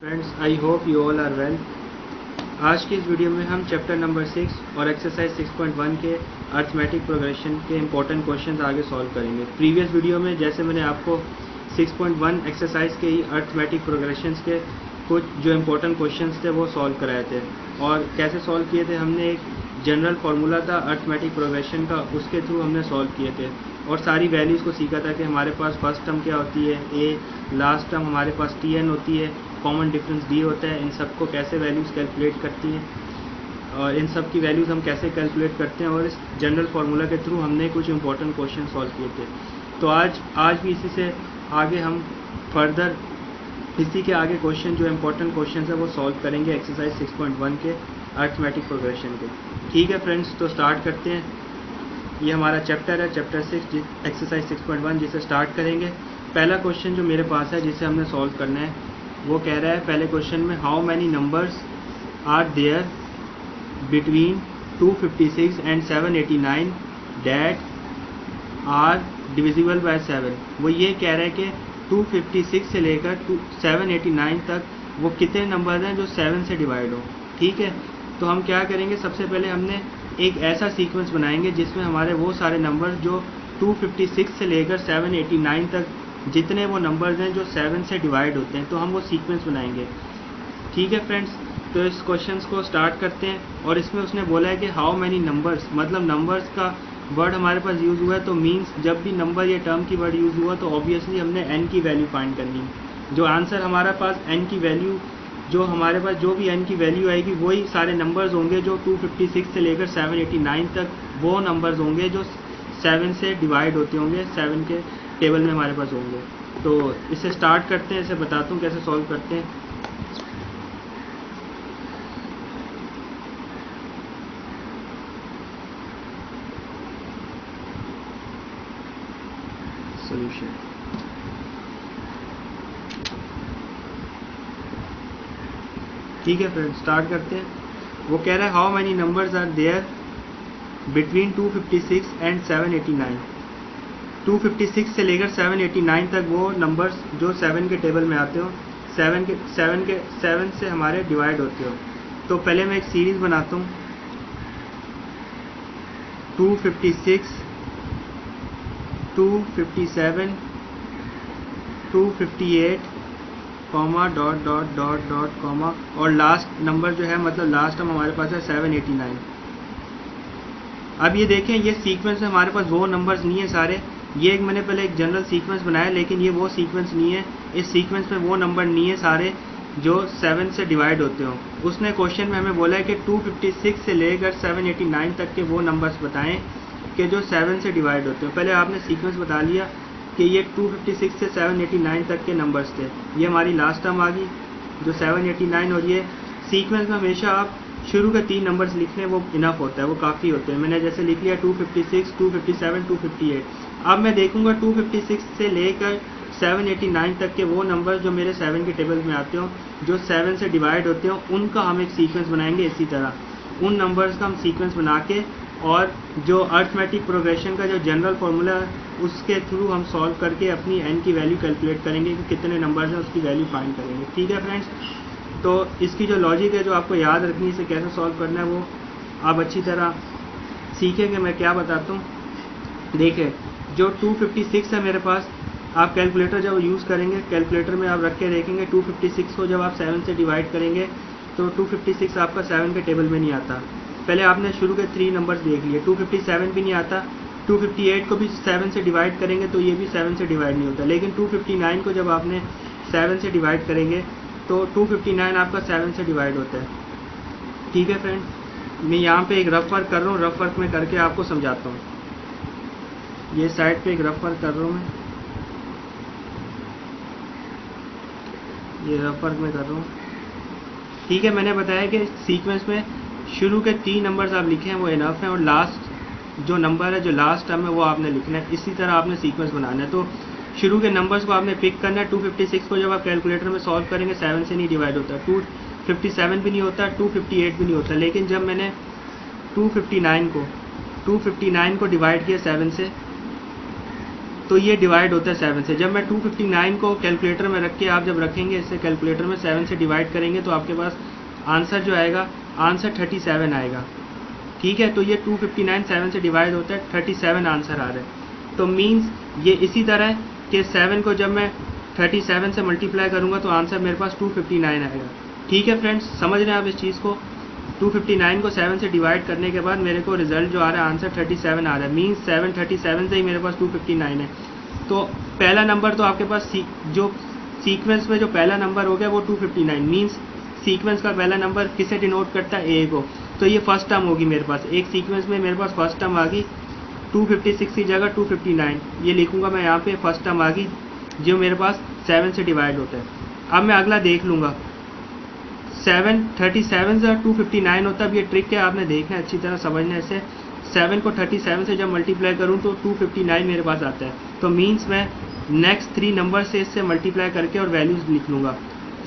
Friends, I hope you all are well. आज की इस वीडियो में हम चैप्टर नंबर 6 और एक्सरसाइज 6.1 के अर्थमेटिक प्रोग्रेशन के इंपॉर्टेंट क्वेश्चंस आगे सॉल्व करेंगे। प्रीवियस वीडियो में जैसे मैंने आपको 6.1 एक्सरसाइज के ही अर्थमेटिक प्रोग्रेशंस के कुछ जो इंपॉर्टेंट क्वेश्चंस थे वो सॉल्व कराए थे। और कैसे सॉल्व किए थे, हमने एक जनरल फार्मूला था अर्थमेटिक प्रोग्रेशन का, उसके थ्रू हमने सॉल्व किए थे और सारी वैल्यूज़ को सीखा था कि हमारे पास फर्स्ट टर्म क्या होती है ए, लास्ट टर्म हमारे पास Tn होती है, कॉमन डिफरेंस डी होता है, इन सब को कैसे वैल्यूज़ कैलकुलेट करती हैं और इन सब की वैल्यूज़ हम कैसे कैलकुलेट करते हैं। और इस जनरल फार्मूला के थ्रू हमने कुछ इंपॉर्टेंट क्वेश्चन सॉल्व किए थे। तो आज भी इसी से आगे हम फर्दर इसी के आगे क्वेश्चन जो इंपॉर्टेंट क्वेश्चन है वो सॉल्व करेंगे एक्सरसाइज 6.1 के अर्थमेटिक प्रोग्रेशन के। ठीक है फ्रेंड्स, तो स्टार्ट करते हैं। ये हमारा चैप्टर है, चैप्टर 6 एक्सरसाइज 6.1, जिसे स्टार्ट करेंगे। पहला क्वेश्चन जो मेरे पास है जिसे हमने सॉल्व करना है वो कह रहा है पहले क्वेश्चन में, how many numbers are there between 256 and 789 that are divisible by 7। वो ये कह रहा है कि 256 से लेकर 789 तक वो कितने नंबर हैं जो 7 से डिवाइड हो। ठीक है, तो हम क्या करेंगे, सबसे पहले हमने एक ऐसा सीक्वेंस बनाएंगे जिसमें हमारे वो सारे नंबर जो 256 से लेकर 789 तक जितने वो नंबर्स हैं जो 7 से डिवाइड होते हैं, तो हम वो सीक्वेंस बनाएंगे। ठीक है फ्रेंड्स, तो इस क्वेश्चंस को स्टार्ट करते हैं। और इसमें उसने बोला है कि हाउ मैनी नंबर्स, मतलब नंबर्स का वर्ड हमारे पास यूज़ हुआ है, तो मीन्स जब भी नंबर या टर्म की वर्ड यूज़ हुआ तो ऑब्वियसली हमने n की वैल्यू फाइंड करनी है। जो आंसर हमारे पास n की वैल्यू, जो हमारे पास जो भी n की वैल्यू आएगी वही सारे नंबर्स होंगे जो 256 से लेकर 789 तक वो नंबर्स होंगे जो 7 से डिवाइड होते होंगे, 7 के टेबल में हमारे पास होंगे। तो इसे स्टार्ट करते हैं, इसे बताता हूँ कैसे सॉल्व करते हैं। सॉल्यूशन, ठीक है फ्रेंड्स, स्टार्ट करते हैं। वो कह रहा है how many numbers are there between 256 and 789। 256 से लेकर 789 तक वो नंबर्स जो 7 के टेबल में आते हो, 7 से हमारे डिवाइड होते हो। तो पहले मैं एक सीरीज बनाता हूँ, 256, 257, 258, comma dot dot dot dot comma, और लास्ट नंबर जो है, मतलब लास्ट टर्म हमारे पास है 789। अब ये देखें, ये सीक्वेंस में हमारे पास वो नंबर्स नहीं है सारे। ये एक मैंने पहले एक जनरल सीक्वेंस बनाया, लेकिन ये वो सीक्वेंस नहीं है। इस सीक्वेंस में वो नंबर नहीं है सारे जो 7 से डिवाइड होते हो। उसने क्वेश्चन में हमें बोला है कि 256 से लेकर 789 तक के वो नंबर्स बताएं कि जो 7 से डिवाइड होते हो। पहले आपने सीक्वेंस बता लिया कि ये 256 से 789 तक के नंबर्स थे। ये हमारी लास्ट टर्म आ गई जो 789, और ये सीक्वेंस में हमेशा आप शुरू के 3 नंबर्स लिख लें, वो इनफ होता है, वो काफ़ी होते हैं। मैंने जैसे लिख लिया 256, 257, 258। अब मैं देखूंगा 256 से लेकर 789 तक के वो नंबर जो मेरे 7 के टेबल में आते हो, जो 7 से डिवाइड होते हो, उनका हम एक सीक्वेंस बनाएंगे। इसी तरह उन नंबर्स का हम सीक्वेंस बना के, और जो अर्थमेटिक प्रोग्रेशन का जो जनरल फार्मूला उसके थ्रू हम सॉल्व करके अपनी n की वैल्यू कैलकुलेट करेंगे कि कितने नंबर्स हैं, उसकी वैल्यू फाइंड करेंगे। ठीक है फ्रेंड्स, तो इसकी जो लॉजिक है जो आपको याद रखनी है, इसे कैसे सॉल्व करना है, वो आप अच्छी तरह सीखेंगे। मैं क्या बताता हूँ, देखिए जो 256 है मेरे पास, आप कैलकुलेटर जब यूज़ करेंगे, कैलकुलेटर में आप रख के देखेंगे 256 को जब आप 7 से डिवाइड करेंगे तो 256 आपका 7 के टेबल में नहीं आता। पहले आपने शुरू के 3 नंबर्स देख लिए, 257 भी नहीं आता। 258 को भी 7 से डिवाइड करेंगे तो ये भी 7 से डिवाइड नहीं होता। लेकिन 259 को जब आपने 7 से डिवाइड करेंगे तो 259 आपका 7 से डिवाइड होता है। ठीक है फ्रेंड, मैं यहाँ पे एक रफ वर्क कर रहा हूँ, रफ वर्क में करके आपको समझाता हूँ। ये साइड पे एक रफ वर्क कर रहा हूँ मैं, ये रफ वर्क में कर रहा हूँ। ठीक है, मैंने बताया कि सीक्वेंस में शुरू के 3 नंबर्स आप लिखे हैं वो इनफ हैं, और लास्ट जो नंबर है, जो लास्ट टर्म है, वो आपने लिखना है। इसी तरह आपने सीक्वेंस बनाना है। तो शुरू के नंबर्स को आपने पिक करना है। 256 को जब आप कैलकुलेटर में सॉल्व करेंगे 7 से नहीं डिवाइड होता, 257 भी नहीं होता, 258 भी नहीं होता। लेकिन जब मैंने 259 को डिवाइड किया 7 से, तो ये डिवाइड होता है 7 से। जब मैं 259 को कैलकुलेटर में रख के आप जब रखेंगे इससे कैलकुलेटर में 7 से डिवाइड करेंगे तो आपके पास आंसर जो आएगा आंसर 37 आएगा। ठीक है, तो ये 259 7 से डिवाइड होता है, 37 आंसर आ रहा है। तो मीन्स ये इसी तरह कि 7 को जब मैं 37 से मल्टीप्लाई करूँगा तो आंसर मेरे पास 259 आएगा। ठीक है फ्रेंड्स, समझ रहे हैं आप इस चीज़ को। 259 को 7 से डिवाइड करने के बाद मेरे को रिजल्ट जो आ रहा है आंसर 37 आ रहा है। मीन्स 737 से ही मेरे पास 259 है। तो पहला नंबर तो आपके पास जो सीक्वेंस में जो पहला नंबर हो गया वो 259, मीन्स सीक्वेंस का पहला नंबर किसे डिनोट करता है, ए को। तो ये फर्स्ट टर्म होगी मेरे पास, एक सीक्वेंस में मेरे पास फर्स्ट टर्म आ गई 256 की जगह 259, ये लिखूंगा मैं यहाँ पे, फर्स्ट टर्म आ गई जो मेरे पास 7 से डिवाइड होता है। अब मैं अगला देख लूँगा, 737 से 259 होता है। अब ये ट्रिक है, आपने देखना है अच्छी तरह समझना है इसे। 7 को 37 से जब मल्टीप्लाई करूँ तो 259 मेरे पास आता है। तो मीन्स मैं नेक्स्ट 3 नंबर से इससे मल्टीप्लाई करके और वैल्यूज़ लिख लूँगा।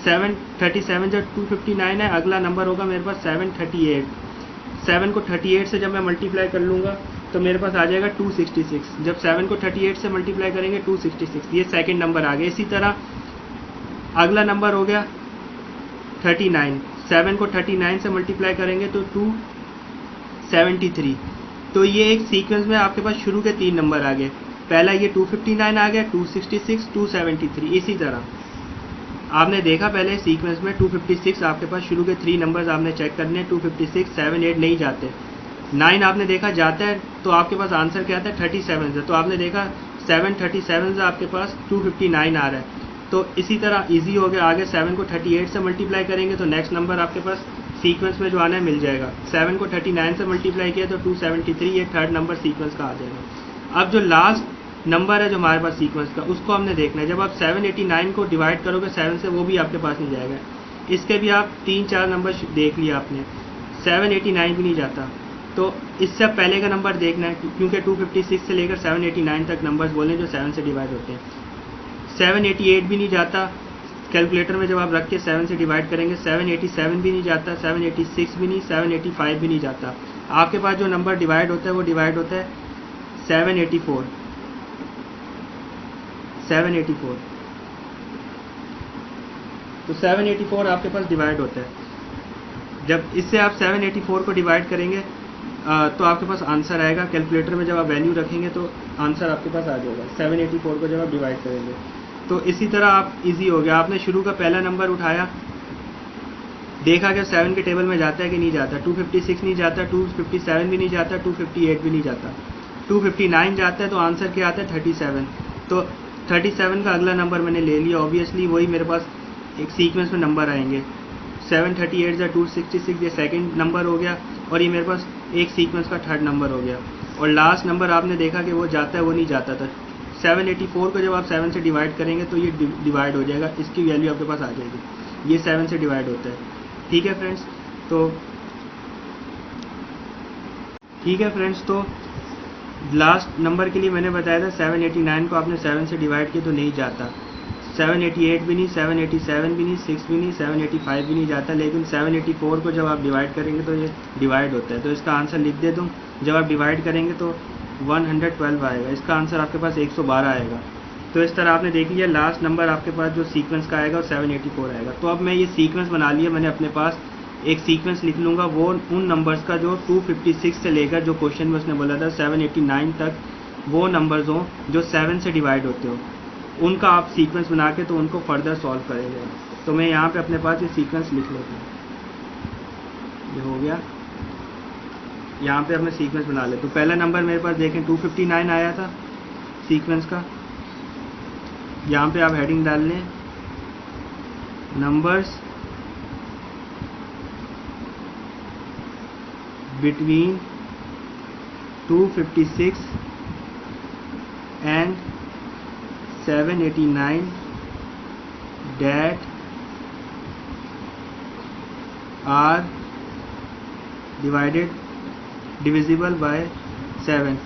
737 जब 259 है, अगला नंबर होगा मेरे पास 738। 7 को 38 से जब मैं मल्टीप्लाई कर लूँगा तो मेरे पास आ जाएगा 266। जब 7 को 38 से मल्टीप्लाई करेंगे 266, ये सेकंड नंबर आ गया। इसी तरह अगला नंबर हो गया 39। 7 को 39 से मल्टीप्लाई करेंगे तो 273। तो ये एक सीक्वेंस में आपके पास शुरू के 3 नंबर आ गए। पहला ये 259 आ गया, 266, 273। इसी तरह आपने देखा पहले सीक्वेंस में 256 आपके पास शुरू के 3 नंबर्स आपने चेक करने, 256, 7, 8 नहीं जाते। 9 आपने देखा जाता है, तो आपके पास आंसर क्या आता है 37 से। तो आपने देखा 737 से आपके पास 259 आ रहा है। तो इसी तरह इजी हो गया। आगे 7 को 38 से मल्टीप्लाई करेंगे तो नेक्स्ट नंबर आपके पास सीक्वेंस में जो आना है मिल जाएगा। 7 को 39 से मल्टीप्लाई किया तो 273, ये थर्ड नंबर सीक्वेंस का आ जाएगा। अब जो लास्ट नंबर है जो हमारे पास सीक्वेंस का, उसको हमने देखना है। जब आप 789 को डिवाइड करोगे 7 से, वो भी आपके पास नहीं जाएगा। इसके भी आप 3-4 नंबर देख लिया आपने, 789 भी नहीं जाता। तो इससे पहले का नंबर देखना है, क्योंकि 256 से लेकर 789 तक नंबर्स बोले जो 7 से डिवाइड होते हैं। 788 भी नहीं जाता, कैलकुलेटर में जब आप रख के 7 से डिवाइड करेंगे। 787 भी नहीं जाता, 786 भी नहीं, 785 भी नहीं जाता। आपके पास जो नंबर डिवाइड होता है वो डिवाइड होता है 784। 784, तो 784 आपके पास डिवाइड होता है। जब इससे आप 784 को डिवाइड करेंगे तो आपके पास आंसर आएगा। कैलकुलेटर में जब आप वैल्यू रखेंगे तो आंसर आपके पास आ जाएगा 784 को जब आप डिवाइड करेंगे। तो इसी तरह आप इजी हो गया। आपने शुरू का पहला नंबर उठाया, देखा कि 7 के टेबल में जाता है कि नहीं जाता। 256 नहीं जाता, 257 भी नहीं जाता, 258 भी नहीं जाता, 259 जाता है। तो आंसर क्या आता है 37। तो 37 का अगला नंबर मैंने ले लिया। ऑब्वियसली वही मेरे पास एक सीक्वेंस में नंबर आएंगे। 738 या 266 ये सेकंड नंबर हो गया, और ये मेरे पास एक सीक्वेंस का थर्ड नंबर हो गया। और लास्ट नंबर आपने देखा कि वो जाता है, वो नहीं जाता था। 784 को जब आप 7 से डिवाइड करेंगे तो ये डिवाइड हो जाएगा, इसकी वैल्यू आपके पास आ जाएगी। ये 7 से डिवाइड होता है। ठीक है फ्रेंड्स, तो लास्ट नंबर के लिए मैंने बताया था 789 को आपने 7 से डिवाइड किया तो नहीं जाता। 788 भी नहीं, 787 भी नहीं, 6 भी नहीं, 785 भी नहीं जाता। लेकिन 784 को जब आप डिवाइड करेंगे तो ये डिवाइड होता है। तो इसका आंसर लिख दे दूँ, जब आप डिवाइड करेंगे तो 112 आएगा। इसका आंसर आपके पास 112 आएगा। तो इस तरह आपने देख लिया, लास्ट नंबर आपके पास जो सीक्वेंस का आएगा वो 784 आएगा। तो अब मैं ये सीक्वेंस बना लिया मैंने अपने पास। एक सीक्वेंस लिख लूँगा वो उन नंबर्स का जो 256 से लेकर जो क्वेश्चन में उसने बोला था 789 तक वो नंबर्स हों जो 7 से डिवाइड होते हो, उनका आप सीक्वेंस बना के तो उनको फर्दर सॉल्व करेंगे। तो मैं यहाँ पे अपने पास ये सीक्वेंस लिख लेता हूँ। ये हो गया, यहाँ पे अपने सीक्वेंस बना ले। तो पहला नंबर मेरे पास देखें 259 आया था सीक्वेंस का। यहाँ पे आप हेडिंग डाल लें numbers between 256 and 789 that are divisible by 7।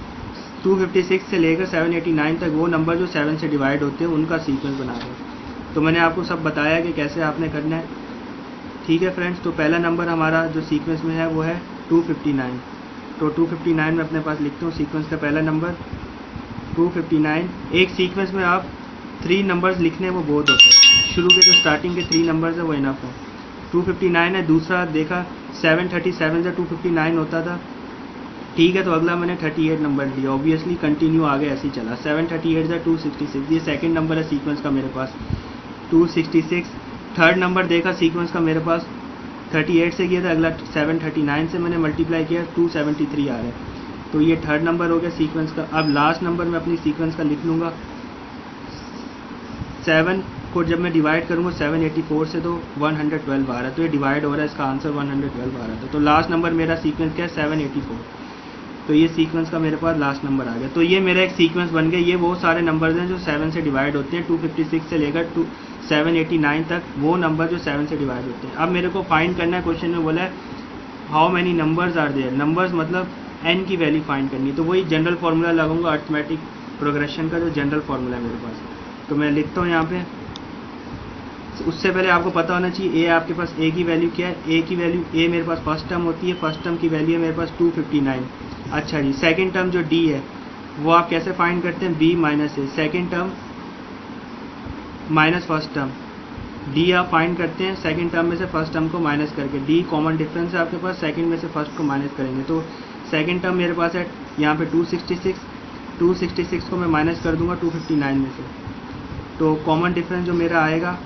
256 से लेकर 789 तक वो नंबर जो 7 से डिवाइड होते हैं उनका सीक्वेंस बना रहे हैं। तो मैंने आपको सब बताया कि कैसे आपने करना है। ठीक है फ्रेंड्स, तो पहला नंबर हमारा जो सीक्वेंस में है वो है 259। तो 259 में अपने पास लिखता हूँ सीक्वेंस का पहला नंबर 259। एक सीक्वेंस में आप 3 नंबर्स लिखने वो बहुत होता है, शुरू के जो स्टार्टिंग के 3 नंबर्स है वो इनफ है। 259 है। दूसरा देखा 737 से 259 होता था, ठीक है, तो अगला मैंने 38 नंबर लिया, ऑब्वियसली कंटिन्यू आगे ऐसे ही चला। 738 से 266, ये सेकंड नंबर है सीक्वेंस का मेरे पास, 266। थर्ड नंबर देखा सीक्वेंस का मेरे पास 38 से किया था, अगला 739 से मैंने मल्टीप्लाई किया, 273 आ रहा है, तो ये थर्ड नंबर हो गया सीक्वेंस का। अब लास्ट नंबर मैं अपनी सीक्वेंस का लिख लूँगा। 7 को जब मैं डिवाइड करूँगा 784 से तो 112 आ रहा है, तो ये डिवाइड हो रहा है, इसका आंसर 112 आ रहा था। तो लास्ट नंबर मेरा सीक्वेंस क्या है, 784, तो ये सीक्वेंस का मेरे पास लास्ट नंबर आ गया। तो ये मेरा एक सीक्वेंस बन गया। ये वो सारे नंबर्स हैं जो 7 से डिवाइड होते हैं, 256 से लेकर 789 तक वो नंबर जो 7 से डिवाइड होते हैं। अब मेरे को फाइंड करना है, क्वेश्चन में बोला है how many numbers are there, numbers मतलब n की वैल्यू फाइंड करनी है। तो वही जनरल फार्मूला लगाऊंगा, अर्थमेटिक प्रोग्रेशन का जो जनरल फार्मूला है मेरे पास, तो मैं लिखता हूँ यहाँ पे। उससे पहले आपको पता होना चाहिए ए आपके पास ए की वैल्यू क्या है। ए की वैल्यू, ए मेरे पास फर्स्ट टर्म होती है, फर्स्ट टर्म की वैल्यू है मेरे पास 259। अच्छा जी, सेकंड टर्म जो डी है वो आप कैसे फाइंड करते हैं, B minus A, second term minus first term, D आप फाइंड करते हैं सेकंड टर्म में से फर्स्ट टर्म को माइनस करके, डी कॉमन डिफरेंस है आपके पास, सेकंड में से फर्स्ट को माइनस करेंगे, तो सेकंड टर्म मेरे पास है यहाँ पे 266 को मैं माइनस कर दूंगा 259 में से, तो कॉमन डिफरेंस जो मेरा आएगा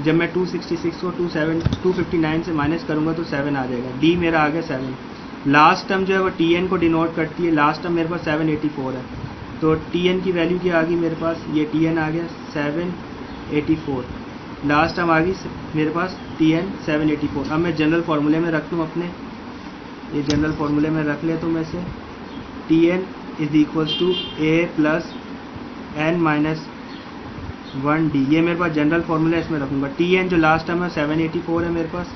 जब मैं 266 को 259 से माइनस करूंगा तो 7 आ जाएगा, डी मेरा आ गया 7। लास्ट टर्म जो है वो टी एन को डिनोट करती है, लास्ट टर्म मेरे पास 784 है, तो टी एन की वैल्यू क्या आ गई मेरे पास, ये टी एन आ गया 784, लास्ट टर्म आ गई मेरे पास टी एन 784। अब मैं जनरल फार्मूले में रख लूँ अपने, ये जनरल फार्मूले में रख ले तो मैं से t n is equals to a plus n minus 1 d, ये मेरे पास जनरल फार्मूला इसमें रखूँगा। टी एन जो लास्ट टर्म है 784 है मेरे पास,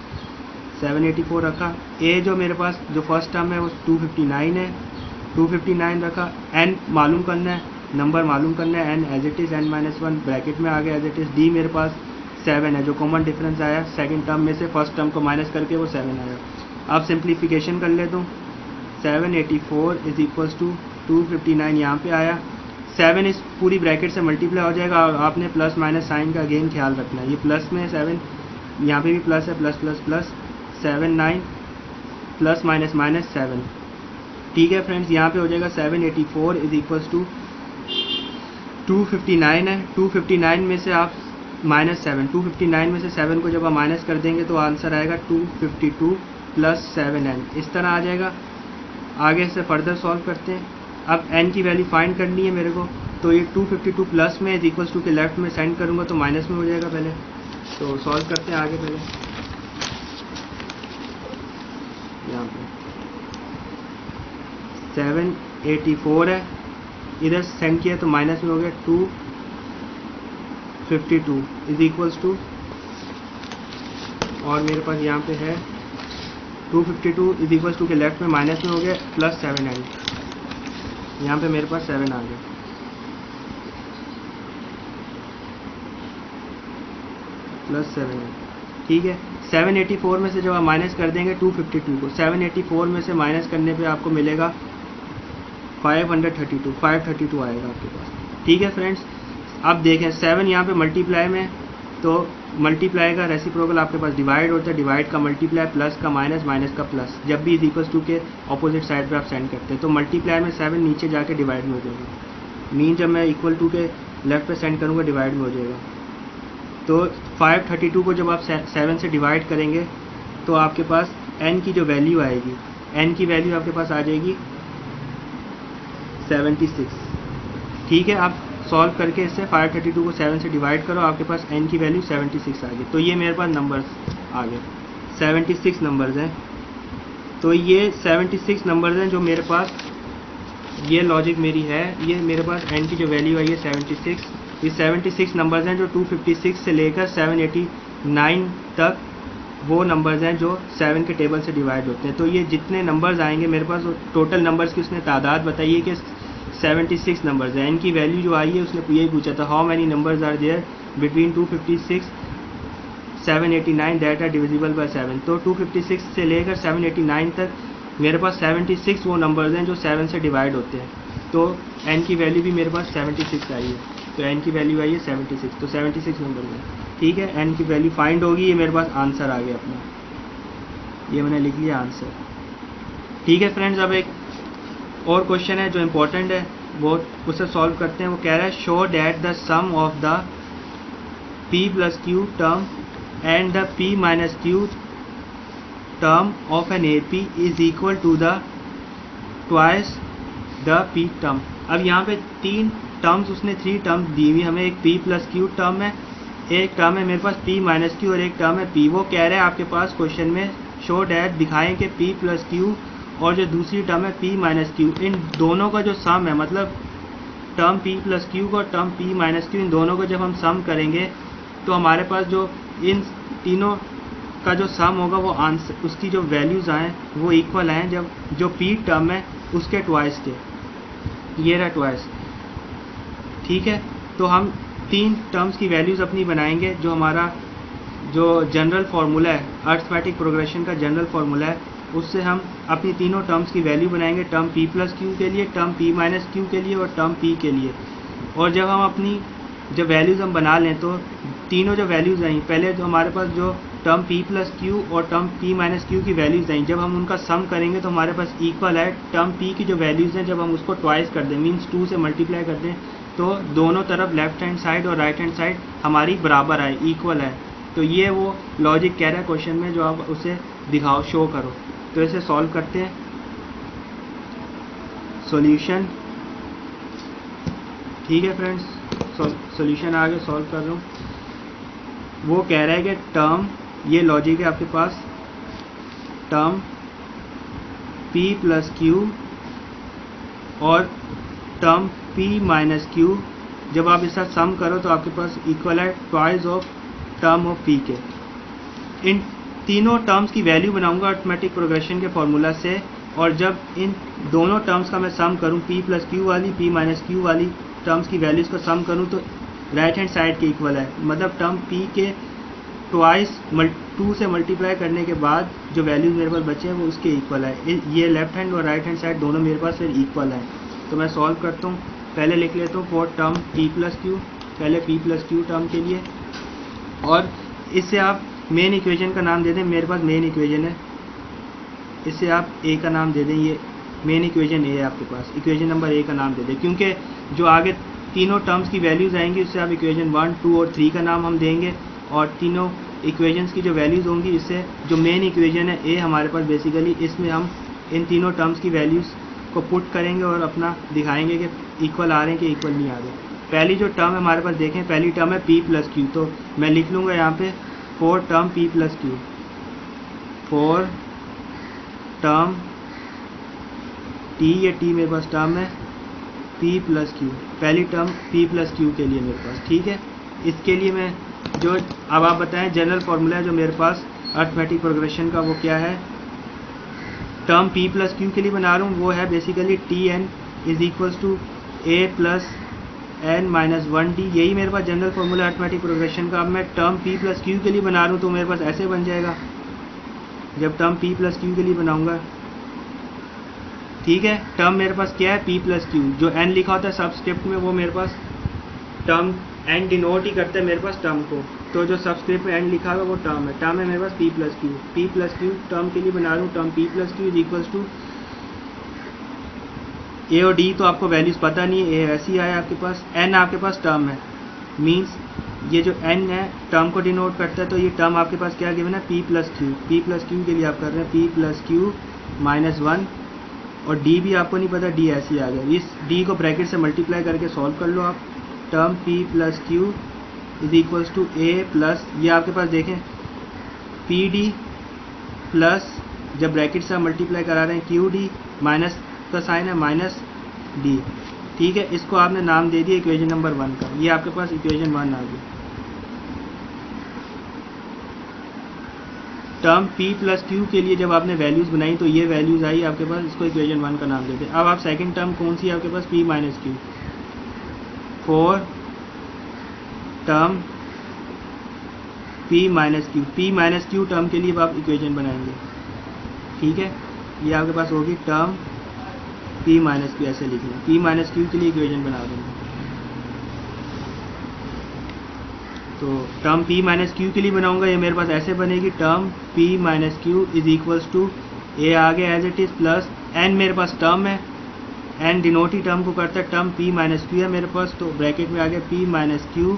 784 रखा। ए जो मेरे पास जो फर्स्ट टर्म है वो 259 है, 259 रखा। एन मालूम करना है, नंबर मालूम करना है, n as it is n minus 1 bracket में आ गया एज इट इज़। डी मेरे पास 7 है, जो कॉमन डिफरेंस आया सेकंड टर्म में से फर्स्ट टर्म को माइनस करके वो 7 आया। अब सिंप्लीफिकेशन कर लेता हूँ, 784 इज इक्वल्स टू 259 यहाँ पे आया, 7 इस पूरी ब्रैकेट से मल्टीप्लाई हो जाएगा, और आपने प्लस माइनस साइन का अगेन ख्याल रखना है, ये प्लस में 7 यहाँ पे भी प्लस है, plus plus plus 7 9 plus minus minus 7, ठीक है फ्रेंड्स। यहाँ पे हो जाएगा 784 इज इक्वल्स टू 259 है, 259 में से आप माइनस 7, 259 में से 7 को जब आप माइनस कर देंगे तो आंसर आएगा 252 प्लस 7n, इस तरह आ जाएगा। आगे से फर्दर सॉल्व करते हैं। अब n की वैल्यू फाइंड करनी है मेरे को, तो ये 252 प्लस में इज इक्वल्स टू के लेफ्ट में साइन करूँगा तो माइनस में हो जाएगा पहले, तो सॉल्व करते हैं आगे। पहले यहाँ पे 784 है, इधर सेंड किया तो माइनस में हो गया 252 इज इक्वल्स टू, और मेरे पास यहाँ पे है 252 इज इक्वल्स टू के लेफ्ट में माइनस में हो गया प्लस 7n, यहाँ पे मेरे पास 7 आ गया, प्लस 7n, ठीक है। 784 में से जब आप माइनस कर देंगे 252 को, 784 में से माइनस करने पे आपको मिलेगा 532 आएगा आपके पास, ठीक है फ्रेंड्स। अब देखें 7 यहाँ पे मल्टीप्लाई में, तो मल्टीप्लाई का रेसिप्रोकल आपके पास डिवाइड होता है, डिवाइड का मल्टीप्लाई, प्लस का माइनस, माइनस का प्लस, जब भी इज इक्वल्स टू के ऑपोजिट साइड पे आप सेंड करते हैं, तो मल्टीप्लाई में 7 नीचे जाके डिवाइड में हो जाएगा, मीन जब मैं इक्वल टू के लेफ्ट पे सेंड करूँगा डिवाइड में हो जाएगा। तो 532 को जब आप 7 से डिवाइड करेंगे तो आपके पास n की जो वैल्यू आएगी, n की वैल्यू आपके पास आ जाएगी 76, ठीक है। आप सॉल्व करके इससे 532 को 7 से डिवाइड करो, आपके पास n की वैल्यू 76 आ गई। तो ये मेरे पास नंबर्स आ गए, 76 नंबर्स हैं। तो ये 76 नंबर्स हैं जो मेरे पास, ये लॉजिक मेरी है, ये मेरे पास n की जो वैल्यू आई है 76, ये 76 नंबर्स हैं जो 256 से लेकर 789 तक वो नंबर्स हैं जो 7 के टेबल से डिवाइड होते हैं। तो ये जितने नंबर्स आएंगे मेरे पास, टोटल नंबर्स की उसने तादाद बताइए कि 76 नंबर्स हैं। इनकी वैल्यू जो आई है उसने यही पूछा था, how many numbers are there between 256 789 that are divisible by 7। तो 256 से लेकर 789 तक मेरे पास 76 वो नंबर्स हैं जो 7 से डिवाइड होते हैं। तो n की वैल्यू भी मेरे पास 76 आई है, तो n की वैल्यू आई है 76, तो 76 नंबर में, ठीक है। n की वैल्यू फाइंड होगी, ये मेरे पास आंसर आ गया अपना, ये मैंने लिख लिया आंसर, ठीक है फ्रेंड्स। अब एक और क्वेश्चन है जो इम्पोर्टेंट है, वो उसे सॉल्व करते हैं। वो कह रहा है show that the sum of the p plus q term and the p minus q term of an AP is equal to the twice the p term. अब यहाँ पे 3 टर्म्स, उसने 3 टर्म्स दी हुई हमें, एक p प्लस क्यू टर्म है, एक term है मेरे पास p माइनस क्यू और एक टर्म है p। वो कह रहे हैं आपके पास क्वेश्चन में शो डैट दिखाएं कि p प्लस क्यू और जो दूसरी टर्म है p माइनस क्यू, इन दोनों का जो सम है, मतलब टर्म p प्लस क्यू और टर्म p माइनस क्यू, इन दोनों को जब हम सम करेंगे तो हमारे पास जो इन तीनों का जो सम होगा वो आंसर, उसकी जो वैल्यूज़ आए वो इक्वल आए जब जो p टर्म है उसके ट्वाइस के, ये रहा ट्वाइस, ठीक है। तो हम 3 टर्म्स की वैल्यूज़ अपनी बनाएंगे, जो हमारा जो जनरल फार्मूला है, अरिथमेटिक प्रोग्रेशन का जनरल फार्मूला है, उससे हम अपनी तीनों टर्म्स की वैल्यू बनाएंगे, टर्म p प्लस क्यू के लिए, टर्म p माइनस क्यू के लिए और टर्म p के लिए। और जब हम अपनी जब वैल्यूज़ हम बना लें तो तीनों जो वैल्यूज़ आई, पहले जो हमारे पास जो टर्म p प्लस क्यू और टर्म p माइनस क्यू की वैल्यूज़ आई, जब हम उनका सम करेंगे तो हमारे पास इक्वल है। टर्म p की जो वैल्यूज़ हैं जब हम उसको ट्वाइस कर दें, मीन्स 2 से मल्टीप्लाई कर दें, तो दोनों तरफ लेफ्ट हैंड साइड और राइट हैंड साइड हमारी बराबर आए, इक्वल है। तो ये वो लॉजिक कह रहा है क्वेश्चन में, जो आप उसे दिखाओ, शो करो। तो इसे सॉल्व करते हैं। सॉल्यूशन, ठीक है फ्रेंड्स, सॉल्यूशन आगे सॉल्व कर रहा हूँ। वो कह रहा है कि टर्म, ये लॉजिक है आपके पास, टर्म p प्लस क्यू और टर्म p माइनस क्यू, जब आप इसका सम करो तो आपके पास इक्वल है twice of term of p के। इन तीनों टर्म्स की वैल्यू बनाऊंगा अरिथमेटिक प्रोग्रेशन के फॉर्मूला से, और जब इन दोनों टर्म्स का मैं सम करूं, p प्लस क्यू वाली, p माइनस क्यू वाली टर्म्स की वैल्यूज़ को सम करूं तो राइट हैंड साइड के इक्वल है, मतलब टर्म p के ट्वाइस 2 से मल्टीप्लाई करने के बाद जो वैल्यूज मेरे पास बचे हैं वो उसके इक्वल है। ये लेफ्ट हैंड और राइट हैंड साइड दोनों मेरे पास फिर इक्वल है। तो मैं सॉल्व करता हूँ, पहले लिख लेता हूँ for term p plus Q, पहले p प्लस क्यू टर्म के लिए, और इससे आप मेन इक्वेशन का नाम दे दें, मेरे पास मेन इक्वेशन है, इससे आप a का नाम दे दें, ये मेन इक्वेशन a है आपके पास, इक्वेशन नंबर a का नाम दे दें, क्योंकि जो आगे तीनों टर्म्स की वैल्यूज़ आएंगी उससे आप इक्वेशन 1, 2 और 3 का नाम हम देंगे, और तीनों इक्वेशंस की जो वैल्यूज़ होंगी, इससे जो मेन इक्वेशन है a हमारे पास बेसिकली, इसमें हम इन तीनों टर्म्स की वैल्यूज़ को पुट करेंगे और अपना दिखाएंगे कि इक्वल आ रहे हैं कि इक्वल नहीं आ रहे। पहली जो टर्म है हमारे पास देखें, पहली टर्म है p प्लस क्यू, तो मैं लिख लूँगा यहाँ पे for term p plus Q, for term t, ये t मेरे पास टर्म है p प्लस क्यू, पहली टर्म p प्लस क्यू के लिए मेरे पास, ठीक है। इसके लिए मैं जो, अब आप बताएं जनरल फार्मूला है जो मेरे पास अरिथमेटिक प्रोग्रेशन का, वो क्या है, टर्म p प्लस क्यू के लिए बना रहा हूँ, वो है basically tn is equals to a plus n minus 1d, यही मेरे पास जनरल फार्मूला अरिथमेटिक प्रोग्रेशन का। अब मैं टर्म p प्लस क्यू के लिए बना रहा हूँ तो मेरे पास ऐसे बन जाएगा, जब टर्म p प्लस क्यू के लिए बनाऊँगा, ठीक है। टर्म मेरे पास क्या है, p प्लस क्यू, जो n लिखा होता है सबस्क्रिप्ट में वो मेरे पास टर्म n डिनोट ही करता है मेरे पास टर्म को, तो जो सबस्क्रिप्ट में n लिखा हुआ वो टर्म है, टर्म है मेरे पास p प्लस क्यू टर्म के लिए बना रहा हूँ। Term p plus q is equals to a और d, तो आपको वैल्यूज़ पता नहीं है, a ऐसी आया आपके पास, n आपके पास टर्म है, मीन्स ये जो n है टर्म को डिनोट करता है, तो ये टर्म आपके पास क्या गिवन है, p प्लस क्यू के लिए आप कर रहे हैं p प्लस क्यू माइनस 1, और d भी आपको नहीं पता, d ऐसी आ गया, इस d को ब्रैकेट से मल्टीप्लाई करके सॉल्व कर लो आप। Term p plus q is equals to a plus, ये आपके पास देखें पी डी प्लस, जब ब्रैकेट से आप मल्टीप्लाई करा रहे हैं क्यू डी, माइनस का साइन है माइनस डी, ठीक है। इसको आपने नाम दे दिया इक्वेशन नंबर 1 का, ये आपके पास इक्वेशन 1 आ गई। टर्म p प्लस क्यू के लिए जब आपने वैल्यूज़ बनाई तो ये वैल्यूज़ आई आपके पास, इसको इक्वेशन 1 का नाम देते हैं। अब आप सेकंड टर्म कौन सी है आपके पास, p minus Q, for term p minus q term के लिए आप इक्वेशन बनाएंगे, ठीक है। ये आपके पास होगी टर्म पी माइनस क्यू ऐसे लिख लें, पी माइनस क्यू के लिए इक्वेशन बना देंगे। तो टर्म p माइनस क्यू के लिए बनाऊंगा, ये मेरे पास ऐसे बनेगी, term p minus Q is equals to A आगे as it is plus n मेरे पास टर्म है, n डिनोट ही टर्म को करता है, टर्म p माइनस क्यू है मेरे पास, तो ब्रैकेट में आ गया p माइनस क्यू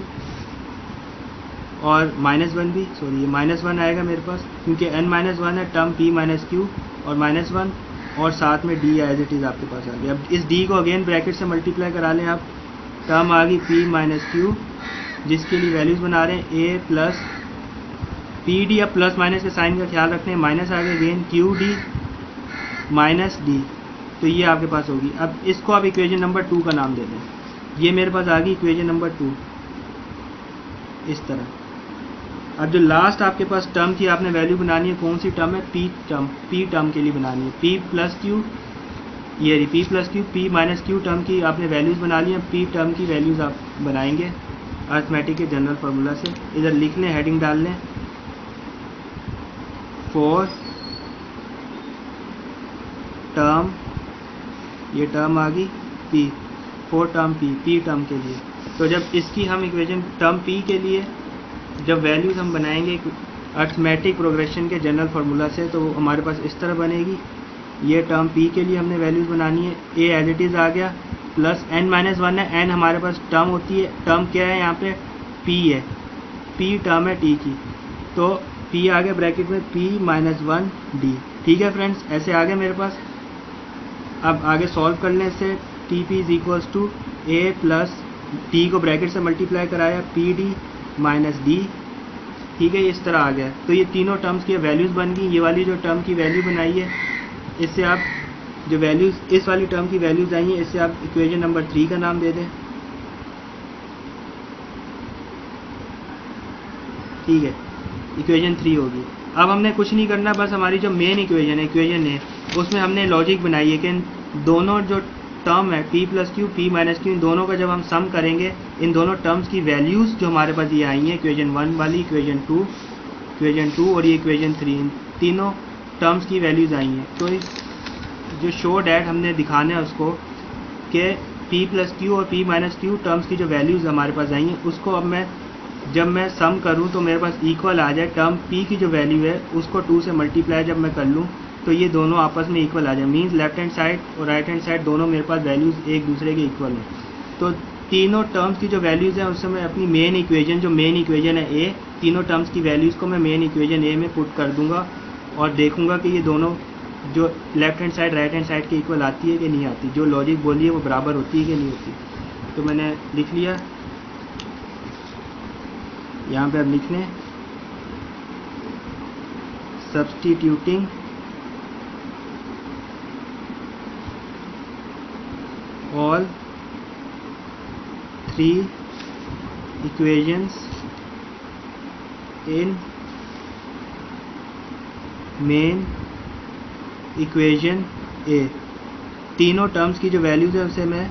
और -1 भी, सॉरी ये -1 आएगा मेरे पास क्योंकि n-1 है, टर्म p माइनस क्यू और -1 और साथ में d एज इट इज़ आपके पास आ गया। अब इस d को अगेन ब्रैकेट से मल्टीप्लाई करा लें आप, टर्म आ गई p माइनस क्यू जिसके लिए वैल्यूज़ बना रहे हैं a प्लस पी डी, अब प्लस माइनस के साइन का ख्याल रखते हैं, माइनस आ गया again Q d minus D, तो ये आपके पास होगी। अब इसको आप इक्वेशन नंबर 2 का नाम दे दें, ये मेरे पास आ गई इक्वेशन नंबर 2 इस तरह। अब जो लास्ट आपके पास टर्म की आपने वैल्यू बनानी है, कौन सी टर्म है, पी टर्म के लिए बनानी है, p प्लस क्यू, ये रही p plus Q, p minus q term की आपने वैल्यूज़ बना ली है, p टर्म की वैल्यूज़ आप बनाएंगे अर्थमेटिक के जनरल फार्मूला से। इधर लिख लें, हेडिंग डाल लें, फॉर टर्म, ये टर्म आ गई p, for term p term के लिए। तो जब इसकी हम इक्वेशन टर्म p के लिए जब वैल्यूज़ हम बनाएंगे अर्थमेटिक प्रोग्रेशन के जनरल फार्मूला से, तो हमारे पास इस तरह बनेगी। ये टर्म p के लिए हमने वैल्यूज़ बनानी है, a एज इट इज़ आ गया प्लस n-1 है, n हमारे पास टर्म होती है, टर्म क्या है यहाँ पे p है, p टर्म है t की, तो p आ गया ब्रैकेट में p-1 d। ठीक है फ्रेंड्स, ऐसे आ गया मेरे पास। अब आगे सॉल्व कर लें इससे, t p is equals to a plus t को ब्रैकेट से मल्टीप्लाई कराया पी डी माइनस डी। ठीक है, इस तरह आ गया। तो ये तीनों टर्म्स की वैल्यूज़ बन गई। ये वाली जो टर्म की वैल्यू बनाई है, इससे आप जो वैल्यूज़ इस वाली टर्म की वैल्यूज़ आई हैं, इससे आप इक्वेशन नंबर 3 का नाम दे दें। ठीक है, इक्वेशन 3 होगी। अब हमने कुछ नहीं करना, बस हमारी जो मेन इक्वेशन है, इक्वेशन है, उसमें हमने लॉजिक बनाई है कि दोनों जो टर्म है p plus Q, p minus Q, इन दोनों का जब हम सम करेंगे, इन दोनों टर्म्स की वैल्यूज़ जो हमारे पास ये आई हैं, इक्वेशन 1 वाली, इक्वेशन 2 और ये इक्वेशन 3, इन तीनों टर्म्स की वैल्यूज़ आई हैं। तो जो शो डैट हमने दिखाना है उसको कि p प्लस क्यू और p माइनस क्यू टर्म्स की जो वैल्यूज़ हमारे पास आई हैं, उसको अब जब मैं सम करूं तो मेरे पास इक्वल आ जाए। टर्म p की जो वैल्यू है उसको 2 से मल्टीप्लाई जब मैं कर लूं तो ये दोनों आपस में इक्वल आ जाए। मींस लेफ्ट हैंड साइड और राइट हैंड साइड दोनों मेरे पास वैल्यूज़ एक दूसरे के इक्वल हैं। तो तीनों टर्म्स की जो वैल्यूज़ हैं उससे मैं अपनी मेन इक्वेशन, जो मेन इक्वेशन है a, तीनों टर्म्स की वैल्यूज़ को मैं मेन इक्वेशन a में पुट कर दूंगा और देखूंगा कि ये दोनों जो left hand side right hand side के इक्वल आती है कि नहीं आती, जो लॉजिक बोली है वो बराबर होती है कि नहीं होती। तो मैंने लिख लिया, यहाँ पे अब लिख लें, substituting all 3 equations in main equation A. तीनों टर्म्स की जो वैल्यूज़ है उसे मैं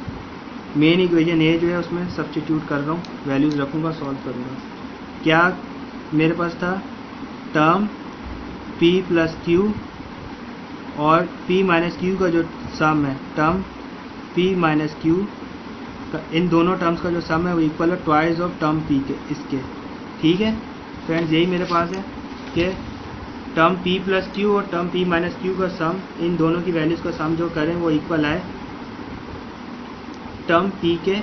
मेन इक्वेशन ए जो है उसमें सब्स्टिट्यूट कर रहा हूँ, वैल्यूज़ रखूँगा, सॉल्व करूँगा। क्या मेरे पास था, टर्म p प्लस क्यू और p माइनस क्यू का जो सम है, टर्म p माइनस क्यू का, इन दोनों टर्म्स का जो सम है वो इक्वल है ट्वाइस ऑफ टर्म p के, इसके। ठीक है फ्रेंड्स, यही मेरे पास है कि टर्म p प्लस क्यू और टर्म p माइनस क्यू का सम, इन दोनों की वैल्यूज़ का सम जो करें वो इक्वल आए टर्म p के।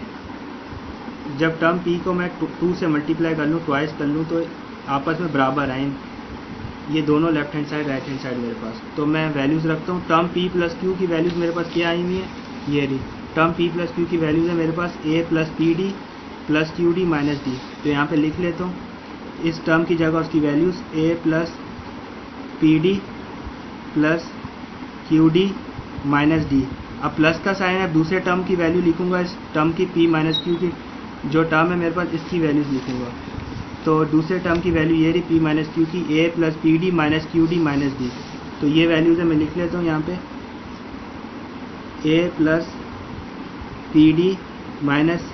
जब टर्म p को मैं 2 से मल्टीप्लाई कर लूँ, ट्वाइस कर लूँ, तो आपस में बराबर आए ये दोनों left hand side right hand side मेरे पास। तो मैं वैल्यूज़ रखता हूँ, टर्म p प्लस क्यू की वैल्यूज़ मेरे पास क्या आई हुई है, ये रही। टर्म p प्लस क्यू की वैल्यूज़ है मेरे पास a plus P d plus Q d minus D. तो यहाँ पे लिख लेता हूँ, इस टर्म की जगह उसकी values a plus P d plus Q d minus D. अब प्लस का साइन है, दूसरे टर्म की वैल्यू लिखूँगा, इस टर्म की p माइनस क्यू की जो टर्म है मेरे पास, इसकी वैल्यूज़ लिखूँगा। तो दूसरे टर्म की वैल्यू ये रही p माइनस क्यू की, a plus P d minus Q d minus D. तो ये वैल्यूज़ है, मैं लिख लेता हूँ यहाँ पे, a plus P d minus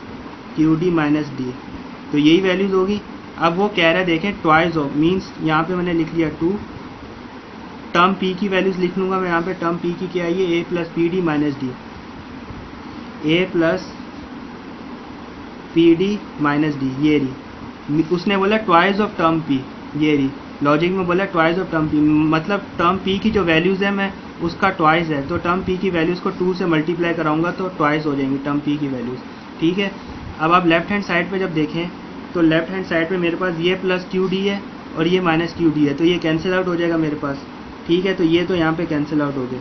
Q d minus D. तो यही वैल्यूज़ होगी। अब वो कह रहा है, देखें, ट्वाइस ऑफ, मीन्स यहाँ पे मैंने लिख लिया 2, टर्म p की वैल्यूज़ लिख लूँगा मैं यहाँ पे, टर्म p की क्या आई है, a plus P d minus D. A plus P d minus D, ये रही। उसने बोला ट्वाइस ऑफ टर्म पी, ये रही। लॉजिक में बोला ट्वाइस ऑफ टर्म पी, मतलब टर्म पी की जो वैल्यूज़ है मैं उसका ट्वाइस है, तो टर्म पी की वैल्यूज़ को 2 से मल्टीप्लाई कराऊंगा तो ट्वाइस हो जाएंगी टर्म पी की वैल्यूज़। ठीक है, अब आप लेफ्ट हैंड साइड पे जब देखें तो लेफ्ट हैंड साइड पे मेरे पास ये प्लस क्यू डी है और ये माइनस क्यू डी है, तो ये कैंसिल आउट हो जाएगा मेरे पास। ठीक है, तो ये तो यहाँ पे कैंसिल आउट हो गए,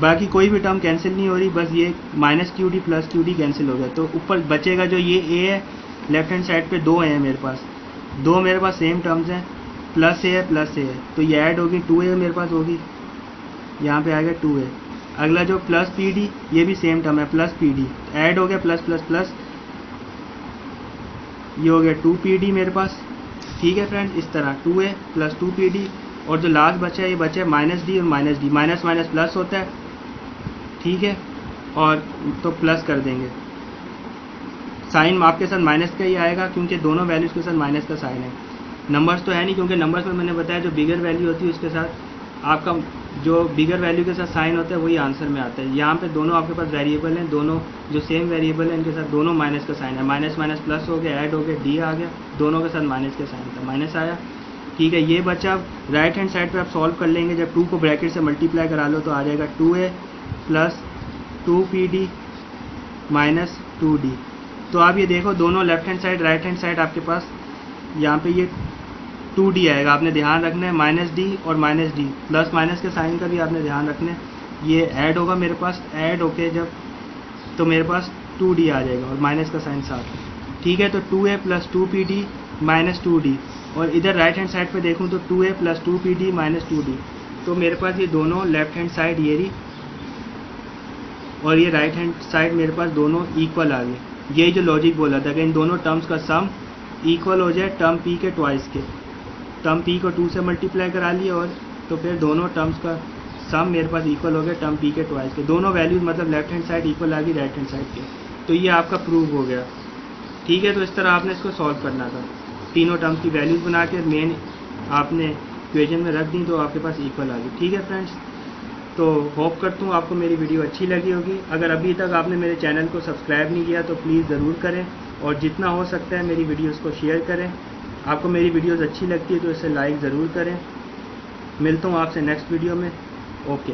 बाकी कोई भी टर्म कैंसिल नहीं हो रही, बस ये minus Q D plus Q D cancel हो गया। तो ऊपर बचेगा जो ये ए है, लेफ्ट हैंड साइड पे 2 है मेरे पास, 2 मेरे पास सेम टर्म्स हैं, प्लस ए है प्लस ए है, तो ये ऐड होगी 2a मेरे पास होगी, यहाँ पे आएगा 2a। अगला जो प्लस पी डी, ये भी सेम टर्म है प्लस पी डी, ऐड हो गया प्लस प्लस प्लस, ये हो गया 2pd मेरे पास। ठीक है फ्रेंड्स, इस तरह 2a प्लस 2pd, और जो लास्ट बचा है ये बचा है माइनस डी और minus D, minus minus plus होता है। ठीक है, और तो प्लस कर देंगे, साइन आपके साथ माइनस का ही आएगा क्योंकि दोनों वैल्यूज़ के साथ माइनस का साइन है। नंबर्स तो है नहीं, क्योंकि नंबर्स में मैंने बताया जो बिगर वैल्यू होती है उसके साथ आपका जो बिगर वैल्यू के साथ साइन होता है वही आंसर में आता है। यहाँ पे दोनों आपके पास वेरिएबल हैं, दोनों जो सेम वेरिएबल हैं इनके साथ दोनों माइनस का साइन है, माइनस माइनस प्लस हो गया, ऐड हो गया, डी आ गया, दोनों के साथ माइनस का साइन था, माइनस आया। ठीक है, ये बचा। अब राइट हैंड साइड पे आप सॉल्व कर लेंगे, जब 2 को ब्रैकेट से मल्टीप्लाई करा लो तो आ जाएगा 2a plus 2pd minus 2d। तो आप ये देखो दोनों left hand side right hand side आपके पास यहाँ पे ये 2d आएगा, आपने ध्यान रखना है, माइनस डी और माइनस डी, प्लस माइनस के साइन का भी आपने ध्यान रखना है। ये ऐड होगा मेरे पास, ऐड होके जब तो मेरे पास 2d आ जाएगा और माइनस का साइन साथ। ठीक है, तो 2a plus 2pd minus 2d, और इधर राइट हैंड साइड पे देखूँ तो 2a plus 2pd minus 2d, तो मेरे पास ये दोनों लेफ्ट हैंड साइड ये रही और ये राइट हैंड साइड मेरे पास दोनों इक्वल आ गए। यही जो लॉजिक बोला था कि इन दोनों टर्म्स का सम इक्वल हो जाए टर्म पी के ट्वाइस के, टर्म पी को 2 से मल्टीप्लाई करा लिया और तो फिर दोनों टर्म्स का सम मेरे पास इक्वल हो गया टर्म पी के ट्वाइस के, दोनों वैल्यूज मतलब लेफ्ट हैंड साइड इक्वल आ गई राइट हैंड साइड के, तो ये आपका प्रूव हो गया। ठीक है, तो इस तरह आपने इसको सॉल्व करना था, तीनों टर्म्स की वैल्यूज बना के मेन आपने इक्वेशन में रख दी तो आपके पास इक्वल आ गई। ठीक है फ्रेंड्स, तो होप करता हूँ आपको मेरी वीडियो अच्छी लगी होगी। अगर अभी तक आपने मेरे चैनल को सब्सक्राइब नहीं किया तो प्लीज़ ज़रूर करें, और जितना हो सकता है मेरी वीडियोज़ को शेयर करें। आपको मेरी वीडियोज़ अच्छी लगती है तो इसे लाइक ज़रूर करें। मिलता हूँ आपसे नेक्स्ट वीडियो में। ओके।